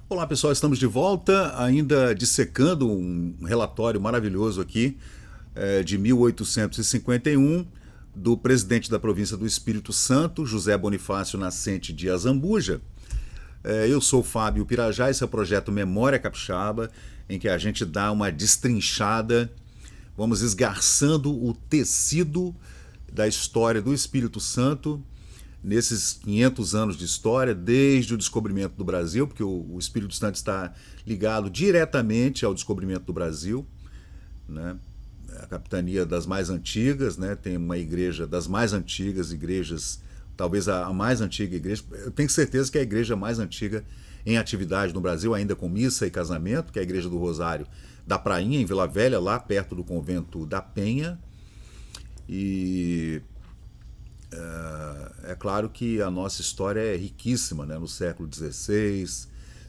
Olá pessoal, estamos de volta, ainda dissecando um relatório maravilhoso aqui de 1851 do presidente da província do Espírito Santo, José Bonifácio Nascente de Azambuja. Eu sou Fábio Pirajá, esse é o projeto Memória Capixaba, em que a gente dá uma destrinchada, vamos esgarçando o tecido da história do Espírito Santo nesses 500 anos de história, desde o descobrimento do Brasil, porque o Espírito Santo está ligado diretamente ao descobrimento do Brasil, né? A capitania das mais antigas, né? Tem uma igreja das mais antigas igrejas, talvez a mais antiga igreja, eu tenho certeza que é a igreja mais antiga em atividade no Brasil, ainda com missa e casamento, que é a Igreja do Rosário da Prainha, em Vila Velha, lá perto do convento da Penha. E é claro que a nossa história é riquíssima, né? No século XVI,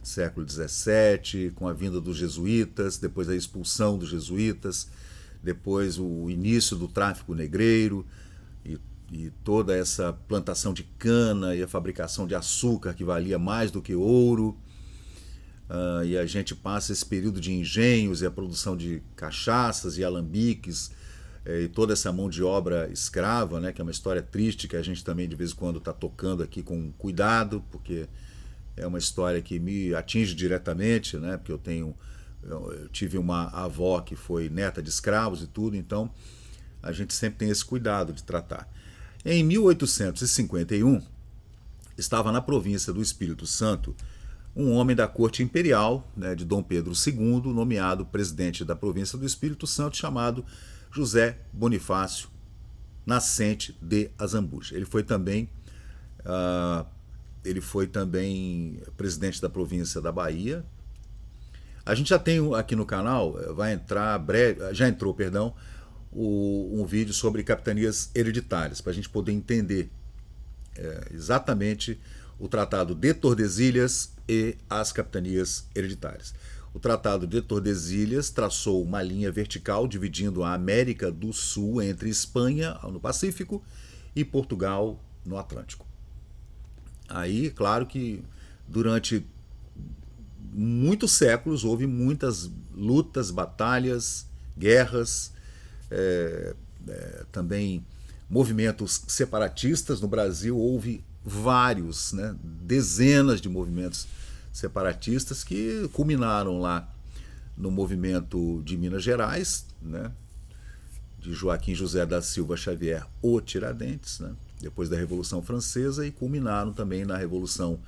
século XVII, com a vinda dos jesuítas, depois a expulsão dos jesuítas, depois o início do tráfico negreiro e toda essa plantação de cana e a fabricação de açúcar que valia mais do que ouro. E a gente passa esse período de engenhos e a produção de cachaças e alambiques, e toda essa mão de obra escrava, né, que é uma história triste que a gente também de vez em quando está tocando aqui com cuidado, porque é uma história que me atinge diretamente, né, porque eu tive uma avó que foi neta de escravos e tudo, então a gente sempre tem esse cuidado de tratar. Em 1851, estava na província do Espírito Santo um homem da corte imperial, né, de Dom Pedro II, nomeado presidente da província do Espírito Santo, chamado José Bonifácio Nascente de Azambuja. Ele foi também presidente da província da Bahia. A gente já tem aqui no canal, vai entrar breve, já entrou, perdão, um vídeo sobre capitanias hereditárias, para a gente poder entender exatamente o Tratado de Tordesilhas e as capitanias hereditárias. O Tratado de Tordesilhas traçou uma linha vertical dividindo a América do Sul entre Espanha, no Pacífico, e Portugal, no Atlântico. Aí, claro que durante muitos séculos houve muitas lutas, batalhas, guerras, também movimentos separatistas. No Brasil houve vários, né, dezenas de movimentos separatistas que culminaram lá no movimento de Minas Gerais, né, de Joaquim José da Silva Xavier, o Tiradentes, né, depois da Revolução Francesa, e culminaram também na Revolução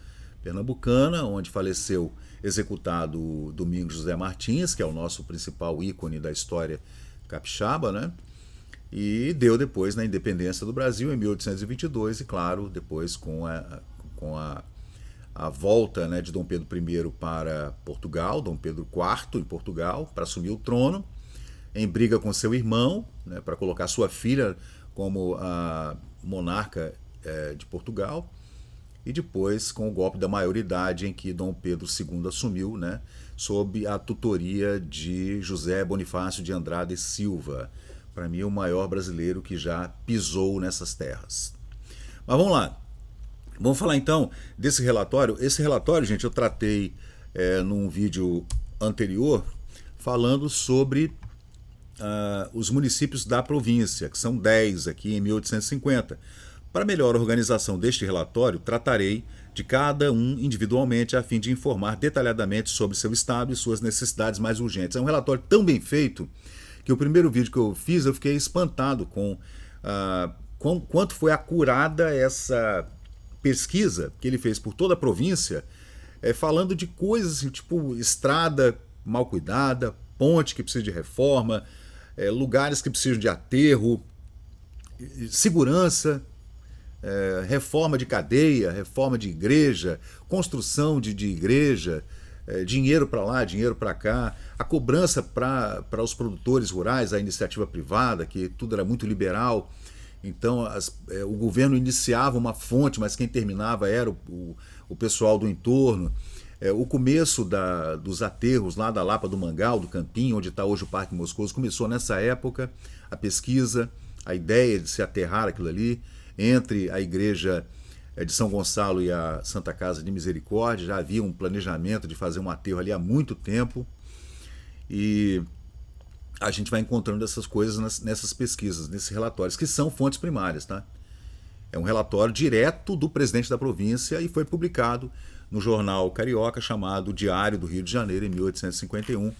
Pernambucana, onde faleceu executado Domingos José Martins, que é o nosso principal ícone da história capixaba, né? E deu depois na independência do Brasil em 1822 e, claro, depois com a volta, né, de Dom Pedro I para Portugal, Dom Pedro IV em Portugal, para assumir o trono, em briga com seu irmão, né, para colocar sua filha como a monarca de Portugal, e depois com o golpe da maioridade em que Dom Pedro II assumiu, né, sob a tutoria de José Bonifácio de Andrade e Silva, para mim o maior brasileiro que já pisou nessas terras. Mas vamos lá. Vamos falar então desse relatório. Esse relatório, gente, eu tratei num vídeo anterior falando sobre os municípios da província, que são 10 aqui em 1850. Para melhor organização deste relatório, tratarei de cada um individualmente a fim de informar detalhadamente sobre seu estado e suas necessidades mais urgentes. É um relatório tão bem feito que o primeiro vídeo que eu fiz eu fiquei espantado com quanto foi acurada essa pesquisa que ele fez por toda a província, falando de coisas assim, tipo estrada mal cuidada, ponte que precisa de reforma, lugares que precisam de aterro, segurança, reforma de cadeia, reforma de igreja, construção de igreja, dinheiro para lá, dinheiro para cá, a cobrança para os produtores rurais, a iniciativa privada, que tudo era muito liberal. Então o governo iniciava uma fonte, mas quem terminava era o pessoal do entorno. O começo dos aterros lá da Lapa do Mangal, do Campinho, onde está hoje o Parque Moscoso, começou nessa época a pesquisa, a ideia de se aterrar aquilo ali entre a igreja de São Gonçalo e a Santa Casa de Misericórdia. Já havia um planejamento de fazer um aterro ali há muito tempo. E a gente vai encontrando essas coisas nessas pesquisas, nesses relatórios, que são fontes primárias, tá? É um relatório direto do presidente da província e foi publicado no jornal carioca chamado Diário do Rio de Janeiro, em 1851,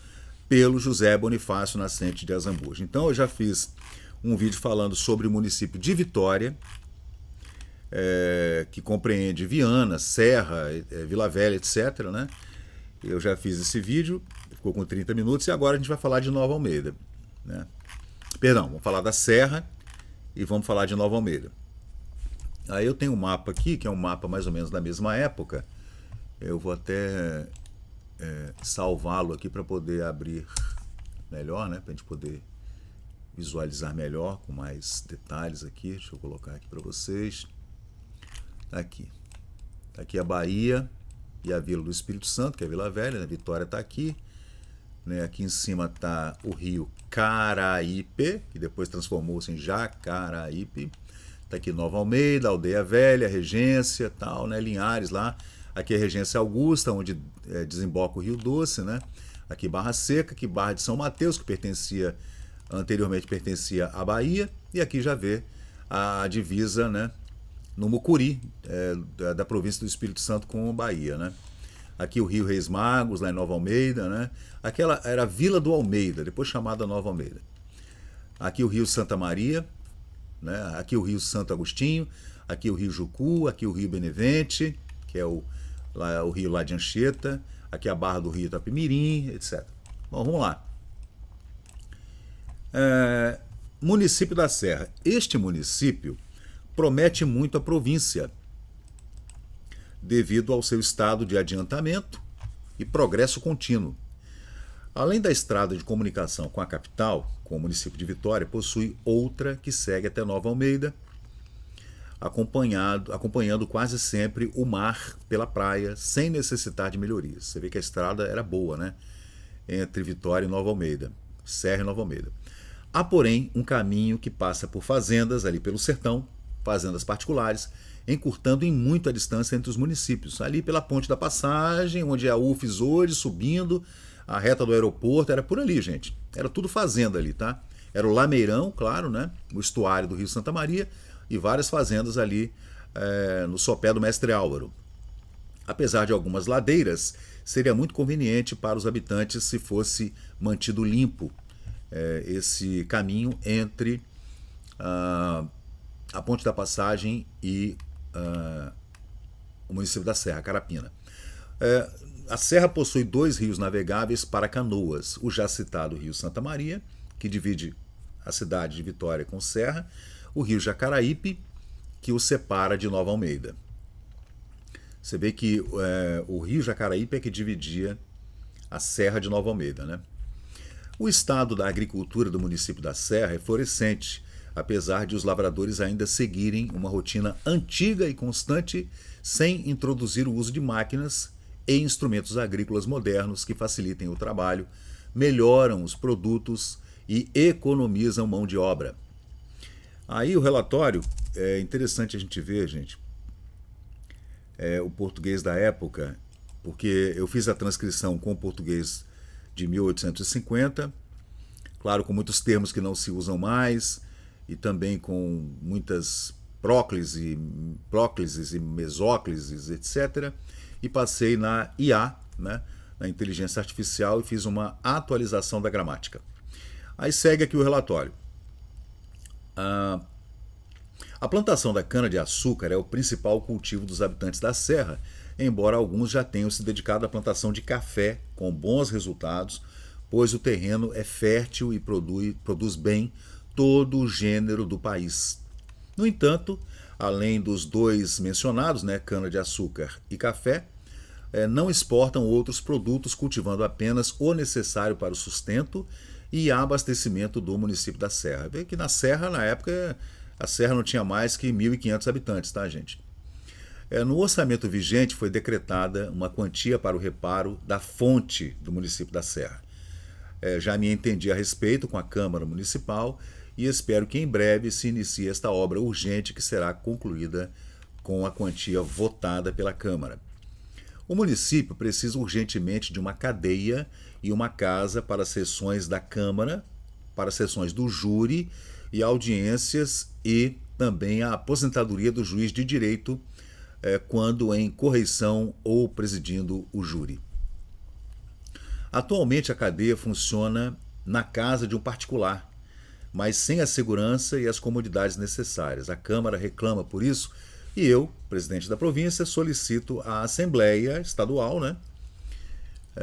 pelo José Bonifácio Nascente de Azambuja. Então eu já fiz um vídeo falando sobre o município de Vitória, que compreende Viana, Serra, Vila Velha, etc., né? Eu já fiz esse vídeo, ficou com 30 minutos, e agora a gente vai falar de Nova Almeida, né? Perdão, vamos falar da Serra e vamos falar de Nova Almeida. Aí eu tenho um mapa aqui, que é um mapa mais ou menos da mesma época. Eu vou até salvá-lo aqui para poder abrir melhor, né? Para a gente poder visualizar melhor, com mais detalhes aqui. Deixa eu colocar aqui para vocês. Tá aqui. Tá aqui a Bahia e a Vila do Espírito Santo, que é a Vila Velha, né? Vitória está aqui. Né? Aqui em cima está o rio Caraípe, que depois transformou-se em Jacaraípe. Está aqui Nova Almeida, Aldeia Velha, Regência, tal, né? Linhares lá. Aqui é Regência Augusta, onde desemboca o Rio Doce, né? Aqui Barra Seca, aqui Barra de São Mateus, que anteriormente pertencia à Bahia. E aqui já vê a divisa, né? No Mucuri, da província do Espírito Santo com a Bahia, né? Aqui o Rio Reis Magos, lá em Nova Almeida, né? Aquela era a Vila do Almeida, depois chamada Nova Almeida. Aqui o Rio Santa Maria, né? Aqui o Rio Santo Agostinho, aqui o Rio Jucu, aqui o Rio Benevente, que é o rio lá de Anchieta, aqui a Barra do Rio Itapemirim, etc. Bom, vamos lá. Município da Serra. Este município promete muito à província, devido ao seu estado de adiantamento e progresso contínuo. Além da estrada de comunicação com a capital, com o município de Vitória, possui outra que segue até Nova Almeida, acompanhando quase sempre o mar pela praia, sem necessitar de melhorias. Você vê que a estrada era boa, né? Entre Vitória e Nova Almeida, Serra e Nova Almeida. Há, porém, um caminho que passa por fazendas ali pelo sertão, fazendas particulares, encurtando em muito a distância entre os municípios. Ali pela Ponte da Passagem, onde é a UFES hoje, subindo, a reta do aeroporto, era por ali, gente. Era tudo fazenda ali, tá? Era o Lameirão, claro, né? O estuário do Rio Santa Maria, e várias fazendas ali no sopé do Mestre Álvaro. Apesar de algumas ladeiras, seria muito conveniente para os habitantes se fosse mantido limpo esse caminho entre a Ponte da Passagem e o município da Serra, Carapina. A Serra possui 2 rios navegáveis para canoas, o já citado Rio Santa Maria, que divide a cidade de Vitória com Serra, o Rio Jacaraípe, que o separa de Nova Almeida. Você vê que o Rio Jacaraípe é que dividia a Serra de Nova Almeida, né? O estado da agricultura do município da Serra é florescente, apesar de os lavradores ainda seguirem uma rotina antiga e constante, sem introduzir o uso de máquinas e instrumentos agrícolas modernos que facilitem o trabalho, melhoram os produtos e economizam mão de obra. Aí o relatório, é interessante a gente ver, gente, o português da época, porque eu fiz a transcrição com o português de 1850, claro, com muitos termos que não se usam mais, e também com muitas próclises e mesóclises, etc. E passei na IA, né, na inteligência artificial, e fiz uma atualização da gramática. Aí segue aqui o relatório. A plantação da cana-de-açúcar é o principal cultivo dos habitantes da Serra, embora alguns já tenham se dedicado à plantação de café, com bons resultados, pois o terreno é fértil e produz bem todo o gênero do país. No entanto, além dos 2 mencionados, né, cana-de-açúcar e café, não exportam outros produtos, cultivando apenas o necessário para o sustento e abastecimento do município da Serra. Vê que na Serra, na época, a Serra não tinha mais que 1.500 habitantes, tá, gente? No orçamento vigente foi decretada uma quantia para o reparo da fonte do município da Serra. Já me entendi a respeito com a Câmara Municipal e espero que em breve se inicie esta obra urgente que será concluída com a quantia votada pela Câmara. O município precisa urgentemente de uma cadeia e uma casa para sessões da Câmara, para sessões do júri e audiências, e também a aposentadoria do juiz de direito quando em correição ou presidindo o júri. Atualmente a cadeia funciona na casa de um particular, mas sem a segurança e as comodidades necessárias. A Câmara reclama por isso e eu, presidente da província, solicito à Assembleia Estadual,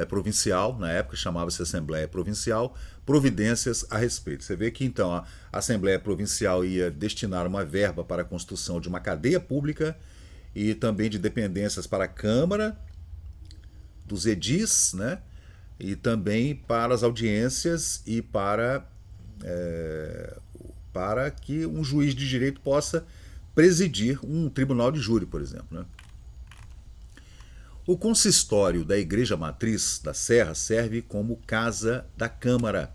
provincial, na época chamava-se Assembleia Provincial, providências a respeito. Você vê que então a Assembleia Provincial ia destinar uma verba para a construção de uma cadeia pública e também de dependências para a Câmara, dos edis, e também para as audiências e para que um juiz de direito possa presidir um tribunal de júri, por exemplo. O consistório da Igreja Matriz da Serra serve como casa da Câmara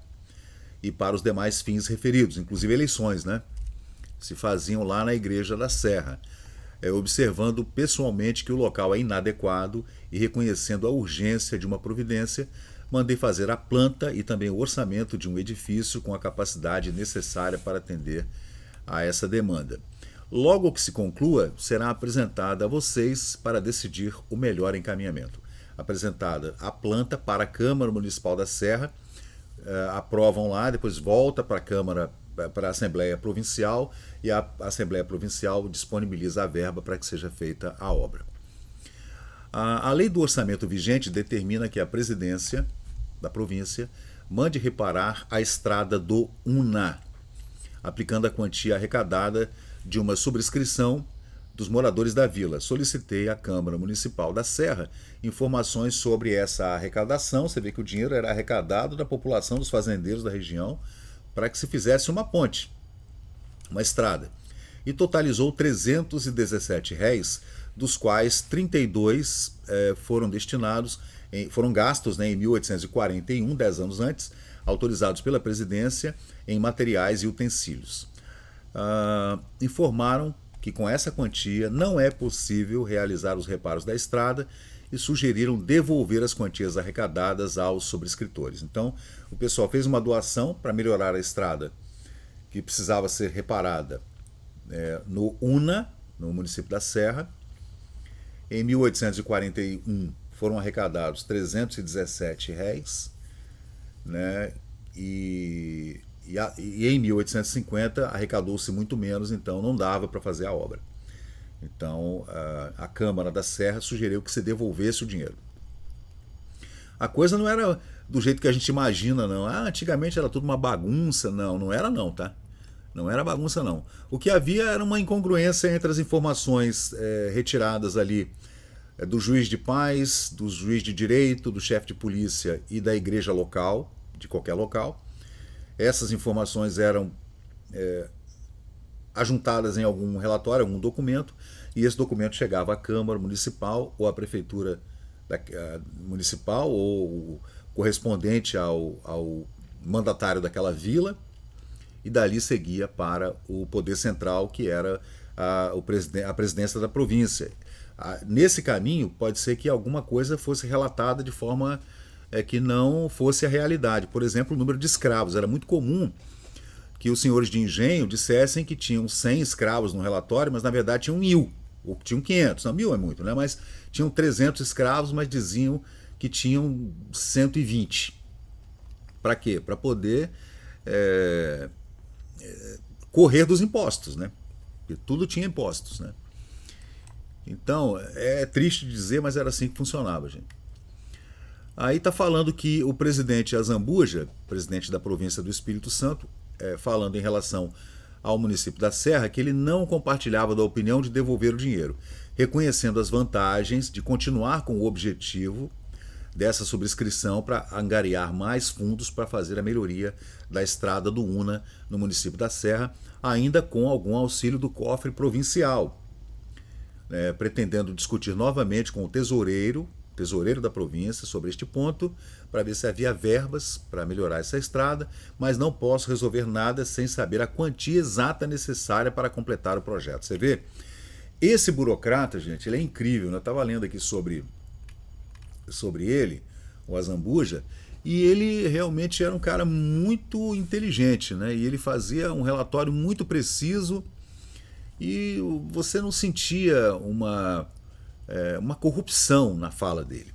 e para os demais fins referidos, inclusive eleições, se faziam lá na Igreja da Serra, observando pessoalmente que o local é inadequado e reconhecendo a urgência de uma providência, mandei fazer a planta e também o orçamento de um edifício com a capacidade necessária para atender a essa demanda. Logo que se conclua, será apresentada a vocês para decidir o melhor encaminhamento. Apresentada a planta para a Câmara Municipal da Serra, aprovam lá, depois volta para a Câmara, para a Assembleia Provincial, e a Assembleia Provincial disponibiliza a verba para que seja feita a obra. A lei do orçamento vigente determina que a presidência da província mande reparar a estrada do Una, aplicando a quantia arrecadada de uma subscrição dos moradores da vila. Solicitei à Câmara Municipal da Serra informações sobre essa arrecadação. Você vê que o dinheiro era arrecadado da população dos fazendeiros da região para que se fizesse uma ponte, uma estrada. E totalizou R$ 317, dos quais 32 foram destinados, foram gastos em 1841, 10 anos antes, autorizados pela presidência em materiais e utensílios. Informaram que com essa quantia não é possível realizar os reparos da estrada e sugeriram devolver as quantias arrecadadas aos subscritores. Então, o pessoal fez uma doação para melhorar a estrada que precisava ser reparada no Una, no município da Serra. Em 1841 foram arrecadados R$ 317, e em 1850 arrecadou-se muito menos, então não dava para fazer a obra. Então a Câmara da Serra sugeriu que se devolvesse o dinheiro. A coisa não era do jeito que a gente imagina, não. Antigamente era tudo uma bagunça. Não era não, tá? Não era bagunça, não. O que havia era uma incongruência entre as informações retiradas ali do juiz de paz, do juiz de direito, do chefe de polícia e da igreja local, de qualquer local. Essas informações eram ajuntadas em algum relatório, algum documento, e esse documento chegava à Câmara Municipal ou à Prefeitura Municipal ou correspondente ao mandatário daquela vila, e dali seguia para o Poder Central, que era a presidência da província. Nesse caminho, pode ser que alguma coisa fosse relatada de forma que não fosse a realidade. Por exemplo, o número de escravos. Era muito comum que os senhores de engenho dissessem que tinham 100 escravos no relatório, mas na verdade tinham 1.000, ou que tinham 500. Não, 1.000 é muito, mas tinham 300 escravos, mas diziam que tinham 120. Para quê? Para poder correr dos impostos, Porque tudo tinha impostos, Então, é triste dizer, mas era assim que funcionava, gente. Aí está falando que o presidente Azambuja, presidente da província do Espírito Santo, falando em relação ao município da Serra, que ele não compartilhava da opinião de devolver o dinheiro, reconhecendo as vantagens de continuar com o objetivo dessa subscrição para angariar mais fundos para fazer a melhoria da estrada do Una no município da Serra, ainda com algum auxílio do cofre provincial, pretendendo discutir novamente com o tesoureiro da província sobre este ponto, para ver se havia verbas para melhorar essa estrada, mas não posso resolver nada sem saber a quantia exata necessária para completar o projeto. Você vê, Esse burocrata, gente, ele é incrível, né? Eu estava lendo aqui sobre ele, o Azambuja, e ele realmente era um cara muito inteligente, né? E ele fazia um relatório muito preciso e você não sentia uma corrupção na fala dele,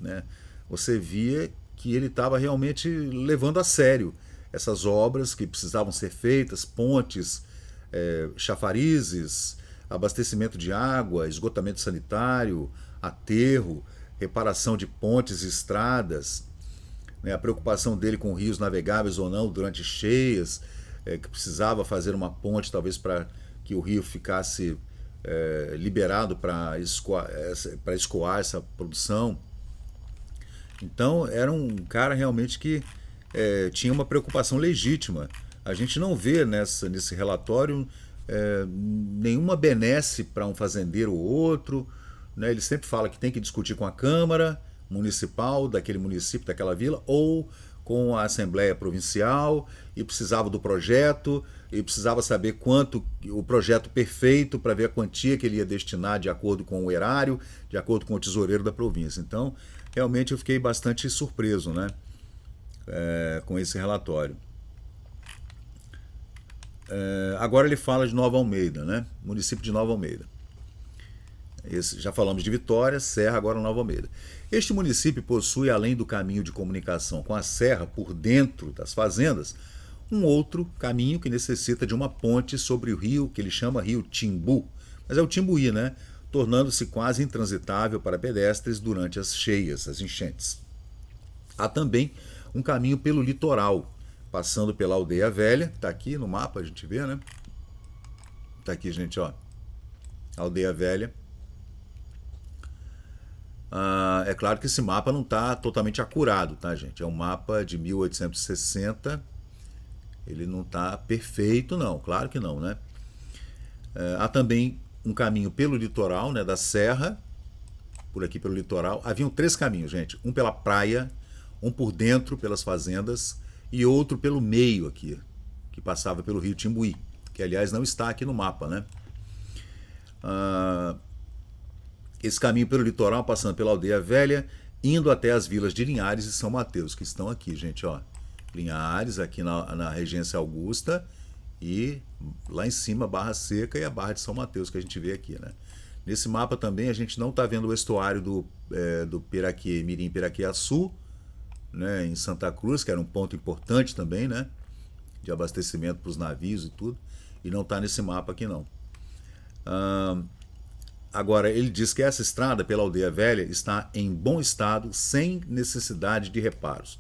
né? Você via que ele estava realmente levando a sério essas obras que precisavam ser feitas, pontes, chafarizes, abastecimento de água, esgotamento sanitário, aterro, reparação de pontes e estradas, né, a preocupação dele com rios navegáveis ou não durante cheias, que precisava fazer uma ponte talvez para que o rio ficasse liberado para escoar essa produção. Então era um cara realmente que tinha uma preocupação legítima. A gente não vê nesse relatório nenhuma benesse para um fazendeiro ou outro, né? Ele sempre fala que tem que discutir com a Câmara Municipal daquele município, daquela vila, ou com a Assembleia Provincial, e precisava do projeto, e precisava saber quanto o projeto perfeito para ver a quantia que ele ia destinar de acordo com o erário, de acordo com o tesoureiro da província. Então, realmente eu fiquei bastante surpreso, né, com esse relatório. Agora ele fala de Nova Almeida, né, município de Nova Almeida. Já falamos de Vitória, Serra, agora Nova Almeida. Este município possui, além do caminho de comunicação com a serra por dentro das fazendas, um outro caminho que necessita de uma ponte sobre o rio, que ele chama Rio Timbu, mas é o Timbuí, né? Tornando-se quase intransitável para pedestres durante as cheias, as enchentes. Há também um caminho pelo litoral, passando pela Aldeia Velha, está aqui no mapa, a gente vê, né? Está aqui, gente, ó. Aldeia Velha. É claro que esse mapa não está totalmente acurado, tá, gente? É um mapa de 1860. Ele não está perfeito, não. Claro que não, né? Há também um caminho pelo litoral, né, da Serra, por aqui pelo litoral. Haviam 3 caminhos, gente. Um pela praia, um por dentro, pelas fazendas, e outro pelo meio aqui, que passava pelo rio Timbuí, que, aliás, não está aqui no mapa, né? Esse caminho pelo litoral, passando pela Aldeia Velha, indo até as vilas de Linhares e São Mateus, que estão aqui, gente, ó. Linhares, aqui na Regência Augusta, e lá em cima Barra Seca e a Barra de São Mateus, que a gente vê aqui, né? Nesse mapa também a gente não está vendo o estuário do Piraquê, Mirim Piraquiaçu, né, em Santa Cruz, que era um ponto importante também, né, de abastecimento para os navios e tudo, e não está nesse mapa aqui não. Agora, ele diz que essa estrada pela Aldeia Velha está em bom estado, sem necessidade de reparos.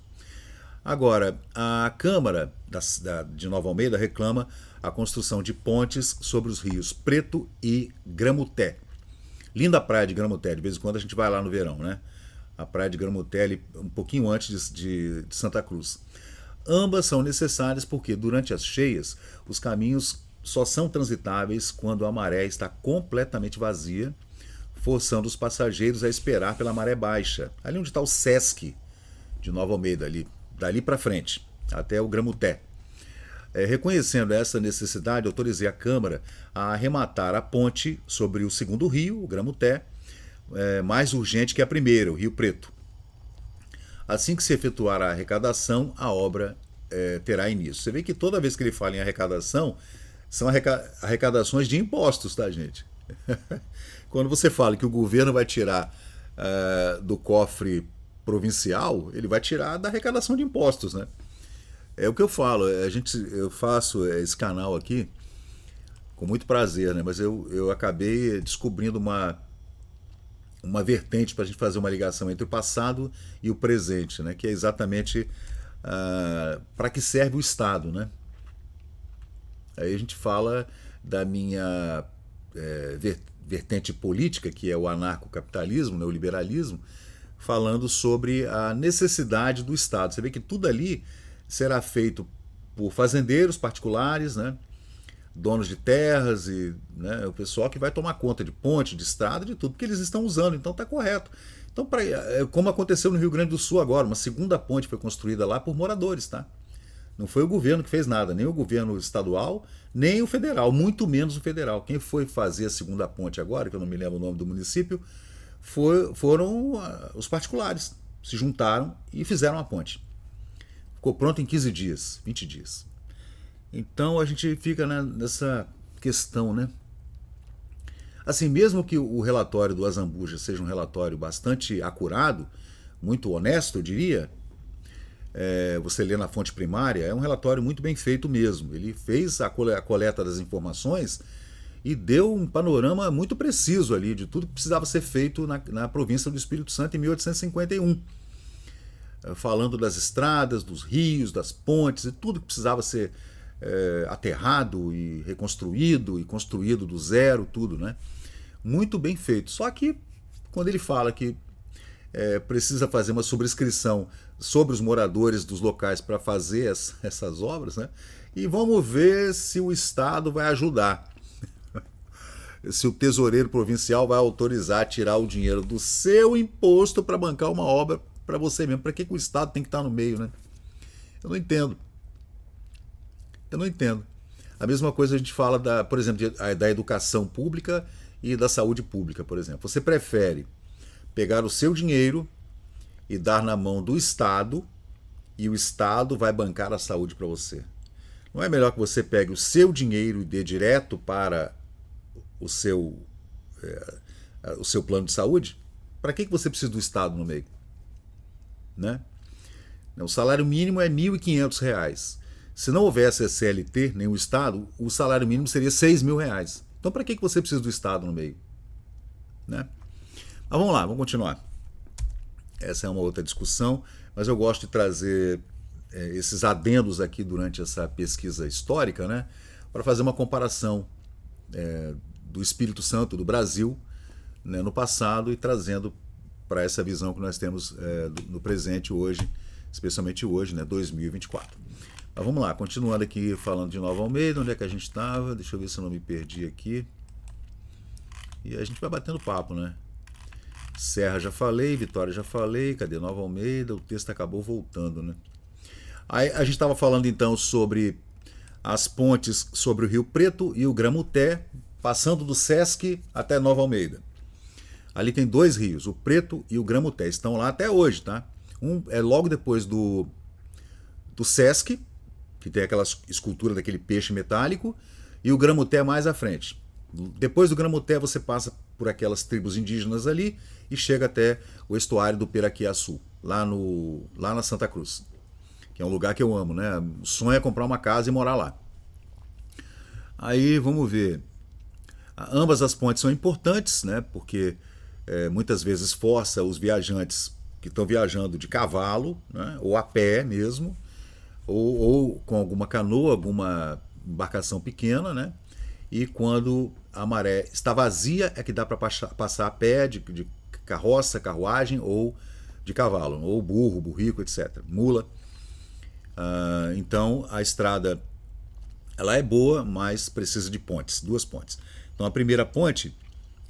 Agora, a Câmara de Nova Almeida reclama a construção de pontes sobre os rios Preto e Gramuté. Linda praia de Gramuté, de vez em quando a gente vai lá no verão, né? A praia de Gramuté, ali, um pouquinho antes de Santa Cruz. Ambas são necessárias porque, durante as cheias, os caminhos só são transitáveis quando a maré está completamente vazia, forçando os passageiros a esperar pela maré baixa. Ali onde está o Sesc de Nova Almeida, dali para frente, até o Gramuté. Reconhecendo essa necessidade, autorizei a Câmara a arrematar a ponte sobre o segundo rio, o Gramuté, mais urgente que a primeira, o Rio Preto. Assim que se efetuar a arrecadação, a obra terá início. Você vê que toda vez que ele fala em arrecadação, são arrecadações de impostos, tá, gente? Quando você fala que o governo vai tirar do cofre provincial, ele vai tirar da arrecadação de impostos, né? É o que eu falo, eu faço esse canal aqui com muito prazer, né? Mas eu acabei descobrindo uma vertente para a gente fazer uma ligação entre o passado e o presente, né? Que é exatamente para que serve o Estado, né? Aí a gente fala da minha vertente política, que é o anarcocapitalismo, né, o liberalismo, falando sobre a necessidade do Estado. Você vê que tudo ali será feito por fazendeiros particulares, né, donos de terras e, né, o pessoal que vai tomar conta de ponte, de estrada, de tudo, porque eles estão usando, então está correto. Então, como aconteceu no Rio Grande do Sul agora, uma segunda ponte foi construída lá por moradores, tá? Não foi o governo que fez nada, nem o governo estadual, nem o federal, muito menos o federal. Quem foi fazer a segunda ponte agora, que eu não me lembro o nome do município, foram os particulares. Se juntaram e fizeram a ponte. Ficou pronto em 15 dias, 20 dias. Então a gente fica, né, nessa questão, né? Assim, mesmo que o relatório do Azambuja seja um relatório bastante acurado, muito honesto, eu diria, você lê na fonte primária, é um relatório muito bem feito mesmo. Ele fez a coleta das informações e deu um panorama muito preciso ali de tudo que precisava ser feito na província do Espírito Santo em 1851. Falando das estradas, dos rios, das pontes e tudo que precisava ser aterrado e reconstruído e construído do zero, tudo, né? Muito bem feito. Só que quando ele fala que precisa fazer uma sobrescrição sobre os moradores dos locais para fazer essas obras, né? E vamos ver se o Estado vai ajudar. Se o tesoureiro provincial vai autorizar a tirar o dinheiro do seu imposto para bancar uma obra para você mesmo. Para que o Estado tem que estar no meio, né? Eu não entendo. Eu não entendo. A mesma coisa a gente fala, por exemplo, da educação pública e da saúde pública, por exemplo. Você prefere pegar o seu dinheiro e dar na mão do Estado e o Estado vai bancar a saúde para você. Não é melhor que você pegue o seu dinheiro e dê direto para o seu plano de saúde? Para que você precisa do Estado no meio? Né? O salário mínimo é R$ 1.500. Se não houvesse a CLT, nem o Estado, o salário mínimo seria R$ 6.000. Então para que você precisa do Estado no meio? Né? Mas vamos lá, vamos continuar. Essa é uma outra discussão, mas eu gosto de trazer esses adendos aqui durante essa pesquisa histórica, né, para fazer uma comparação do Espírito Santo, do Brasil, né, no passado e trazendo para essa visão que nós temos no presente hoje, especialmente hoje, né, 2024. Mas vamos lá, continuando aqui falando de Nova Almeida, onde é que a gente estava? Deixa eu ver se eu não me perdi aqui. E a gente vai batendo papo, né? Serra já falei, Vitória já falei, cadê Nova Almeida? O texto acabou voltando, né? Aí a gente estava falando então sobre as pontes sobre o Rio Preto e o Gramuté, passando do Sesc até Nova Almeida. Ali tem dois rios, o Preto e o Gramuté, estão lá até hoje, tá? Um é logo depois do Sesc, que tem aquela escultura daquele peixe metálico, e o Gramuté mais à frente. Depois do Gramuté você passa por aquelas tribos indígenas ali e chega até o estuário do Piraquiaçu, lá na Santa Cruz, que é um lugar que eu amo, né? O sonho é comprar uma casa e morar lá. Aí vamos ver. Ambas as pontes são importantes, né? Porque muitas vezes força os viajantes que estão viajando de cavalo, né? Ou a pé mesmo, ou com alguma canoa, alguma embarcação pequena, né? E quando a maré está vazia é que dá para passar a pé, de carroça, carruagem ou de cavalo, ou burro, burrico, etc. Mula. Então a estrada ela é boa, mas precisa de pontes, duas pontes. Então a primeira ponte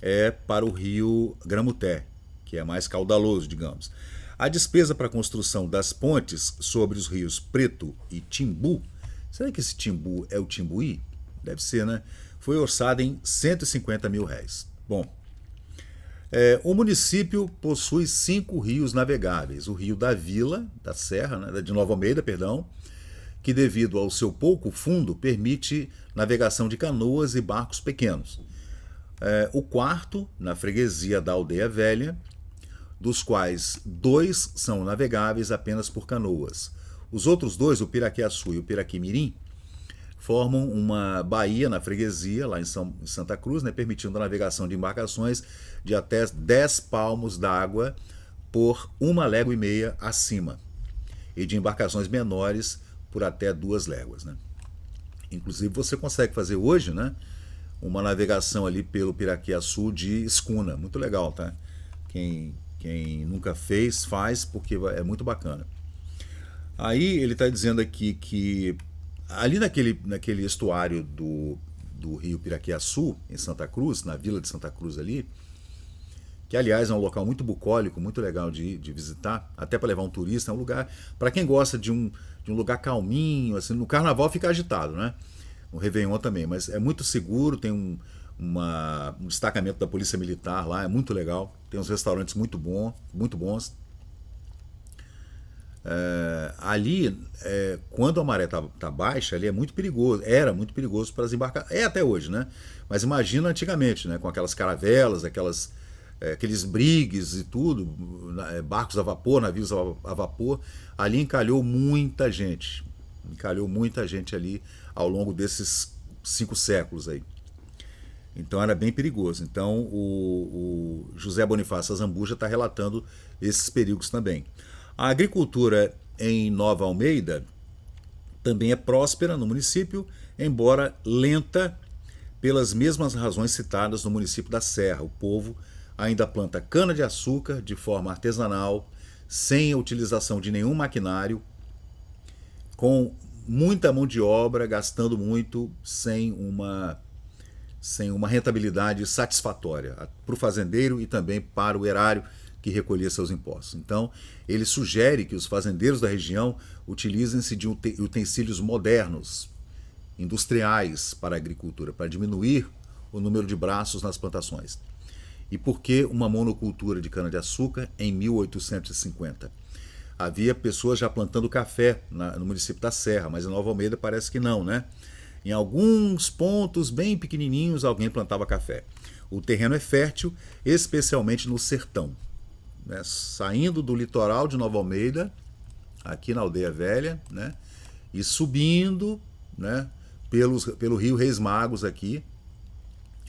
é para o rio Gramuté, que é mais caudaloso, digamos. A despesa para a construção das pontes sobre os rios Preto e Timbu, será que esse Timbu é o Timbuí? Deve ser, né? Foi orçada em R$ 150 mil. Bom, o município possui 5 rios navegáveis. O rio da Vila, da Serra, né, de Nova Almeida, perdão, que devido ao seu pouco fundo permite navegação de canoas e barcos pequenos. O quarto, na freguesia da Aldeia Velha, dos quais 2 são navegáveis apenas por canoas. Os outros 2, o Piraquiaçu e o Piraquimirim, formam uma baía na freguesia, lá em Santa Cruz, né, permitindo a navegação de embarcações de até 10 palmos d'água por 1,5 léguas acima, e de embarcações menores por até 2 léguas. Né? Inclusive você consegue fazer hoje, né, uma navegação ali pelo Piraquiaçu de escuna, muito legal, tá? Quem nunca fez, faz, porque é muito bacana. Aí ele está dizendo aqui que ali naquele estuário do rio Piraquiaçu, em Santa Cruz, na vila de Santa Cruz ali, que aliás é um local muito bucólico, muito legal de visitar, até para levar um turista. É um lugar, para quem gosta de um lugar calminho, assim, no carnaval fica agitado, né? No Réveillon também, mas é muito seguro, tem um destacamento da Polícia Militar lá, é muito legal, tem uns restaurantes muito bons. Ali, quando a maré tá baixa, ali é muito perigoso, era muito perigoso para as embarcações, é até hoje, né? Mas imagina antigamente, né? Com aquelas caravelas, aqueles brigues e tudo, barcos a vapor, navios a vapor, ali encalhou muita gente ali ao longo desses 5 séculos aí. Então era bem perigoso. Então o José Bonifácio Azambuja está relatando esses perigos também. A agricultura em Nova Almeida também é próspera no município, embora lenta pelas mesmas razões citadas no município da Serra. O povo ainda planta cana-de-açúcar de forma artesanal, sem a utilização de nenhum maquinário, com muita mão de obra, gastando muito, sem uma rentabilidade satisfatória para o fazendeiro e também para o erário que recolhia seus impostos. Então, ele sugere que os fazendeiros da região utilizem-se de utensílios modernos, industriais para a agricultura, para diminuir o número de braços nas plantações. E por que uma monocultura de cana-de-açúcar em 1850? Havia pessoas já plantando café no município da Serra, mas em Nova Almeida parece que não, né? Em alguns pontos bem pequenininhos alguém plantava café. O terreno é fértil, especialmente no sertão, né? Saindo do litoral de Nova Almeida, aqui na Aldeia Velha, né? E subindo, né? Pelo rio Reis Magos aqui,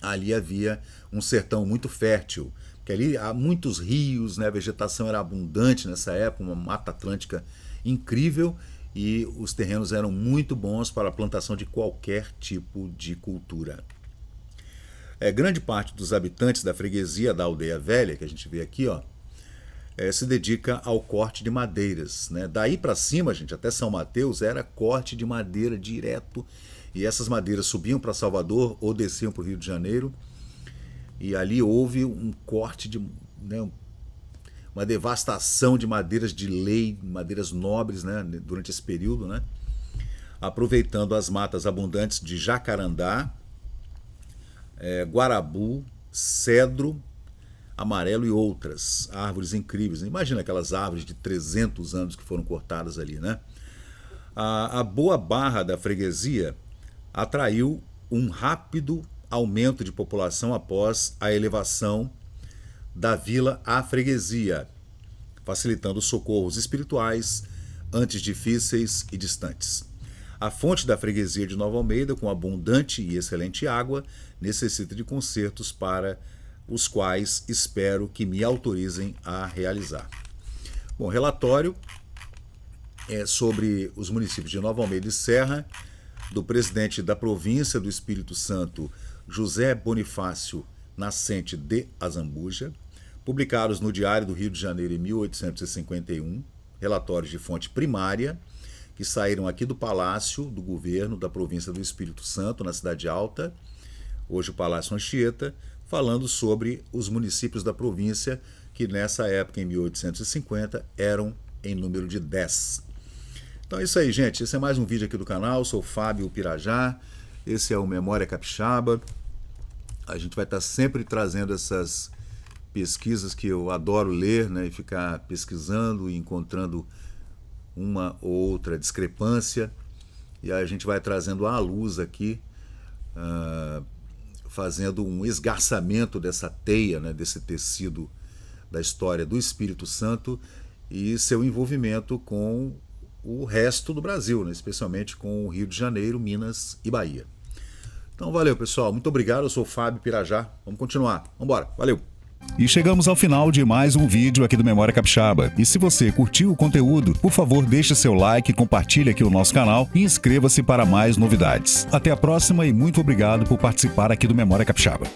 ali havia um sertão muito fértil, porque ali há muitos rios, né? A vegetação era abundante nessa época, uma mata atlântica incrível, e os terrenos eram muito bons para a plantação de qualquer tipo de cultura. Grande parte dos habitantes da freguesia da Aldeia Velha, que a gente vê aqui, ó, se dedica ao corte de madeiras, né? Daí para cima, gente, até São Mateus, era corte de madeira direto, e essas madeiras subiam para Salvador ou desciam para o Rio de Janeiro, e ali houve um corte né, uma devastação de madeiras de lei, madeiras nobres, né, durante esse período, né, aproveitando as matas abundantes de jacarandá, guarabu, cedro, amarelo e outras árvores incríveis. Imagina aquelas árvores de 300 anos que foram cortadas ali, né? A boa barra da freguesia atraiu um rápido aumento de população após a elevação da vila à freguesia, facilitando socorros espirituais antes difíceis e distantes. A fonte da freguesia de Nova Almeida, com abundante e excelente água, necessita de consertos para os quais espero que me autorizem a realizar. Bom, relatório sobre os municípios de Nova Almeida e Serra, do presidente da província do Espírito Santo, José Bonifácio Nascente de Azambuja, publicados no Diário do Rio de Janeiro em 1851, relatórios de fonte primária, que saíram aqui do Palácio do Governo da província do Espírito Santo, na Cidade Alta, hoje o Palácio Anchieta, falando sobre os municípios da província, que nessa época, em 1850, eram em número de 10. Então é isso aí, gente. Esse é mais um vídeo aqui do canal. Eu sou o Fábio Pirajá. Esse é o Memória Capixaba. A gente vai estar sempre trazendo essas pesquisas que eu adoro ler, né, e ficar pesquisando e encontrando uma ou outra discrepância. E aí a gente vai trazendo à luz aqui, fazendo um esgarçamento dessa teia, né, desse tecido da história do Espírito Santo e seu envolvimento com o resto do Brasil, né, especialmente com o Rio de Janeiro, Minas e Bahia. Então valeu, pessoal, muito obrigado, eu sou o Fábio Pirajá, vamos continuar, vamos embora, valeu! E chegamos ao final de mais um vídeo aqui do Memória Capixaba. E se você curtiu o conteúdo, por favor deixe seu like, compartilhe aqui o nosso canal e inscreva-se para mais novidades. Até a próxima e muito obrigado por participar aqui do Memória Capixaba.